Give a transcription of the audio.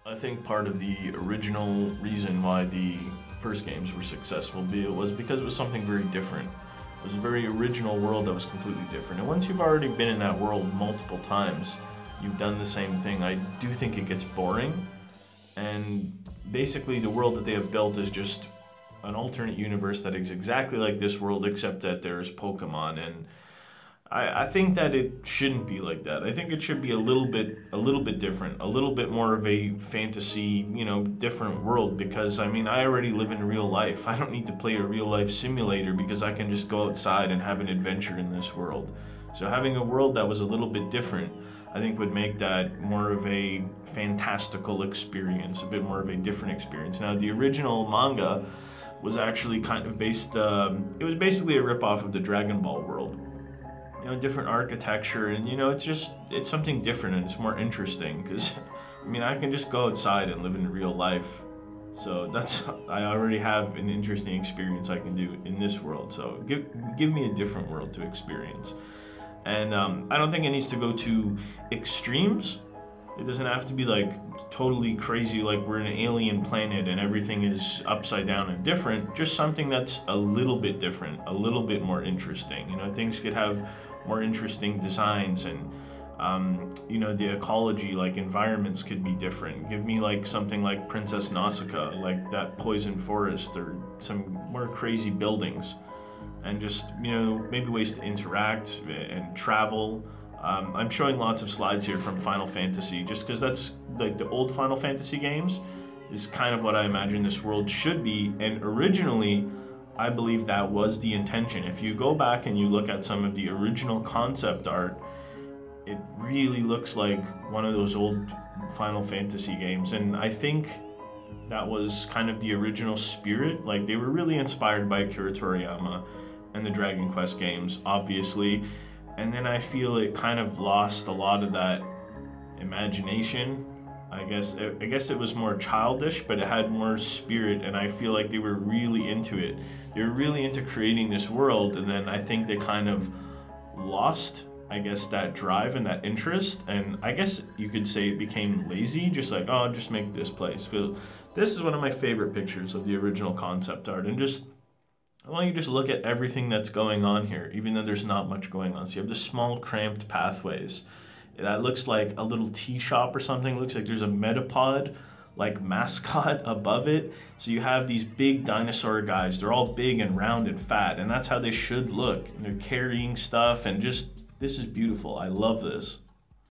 I think part of the original reason why the first games were successful was because it was something very different. It was a very original world that was completely different. And once you've already been in that world multiple times, you've done the same thing, I do think it gets boring. And basically, the world that they have built is just an alternate universe that is exactly like this world, except that there's Pokemon. And I think that it shouldn't be like that. I think it should be a little bit different, a little bit more of a fantasy, different world. Because I mean, I already live in real life. I don't need to play a real life simulator because I can just go outside and have an adventure in this world. So having a world that was a little bit different, I think would make that more of a fantastical experience, a bit more of a different experience. Now, the original manga was actually kind of based. It was basically a ripoff of the Dragon Ball world, different architecture, and it's something different and it's more interesting because I mean, I can just go outside and live in real life. So that's I already have an interesting experience I can do in this world. So give me a different world to experience. And I don't think it needs to go to extremes. It doesn't have to be like totally crazy, like we're in an alien planet and everything is upside down and different. Just something that's a little bit different, a little bit more interesting. Things could have more interesting designs, and the ecology, like environments, could be different. Give me like something like Princess Nausicaa, like that poison forest, or some more crazy buildings, and just maybe ways to interact and travel. I'm showing lots of slides here from Final Fantasy just because that's like the old Final Fantasy games is kind of what I imagine this world should be. And originally, I believe that was the intention. If you go back and you look at some of the original concept art, it really looks like one of those old Final Fantasy games. And I think that was kind of the original spirit. Like, they were really inspired by Akira Toriyama and the Dragon Quest games, obviously. And then I feel it kind of lost a lot of that imagination. I guess it was more childish, but it had more spirit, and I feel like they were really into it. They were really into creating this world, and then I think they kind of lost, I guess, that drive and that interest. And I guess you could say it became lazy, just like, oh, just make this place. But this is one of my favorite pictures of the original concept art, and just I want you to just look at everything that's going on here, even though there's not much going on. So you have the small cramped pathways. That looks like a little tea shop or something. It looks like there's a Metapod like mascot above it. So you have these big dinosaur guys. They're all big and round and fat, and that's how they should look. And they're carrying stuff, and just, this is beautiful. I love this.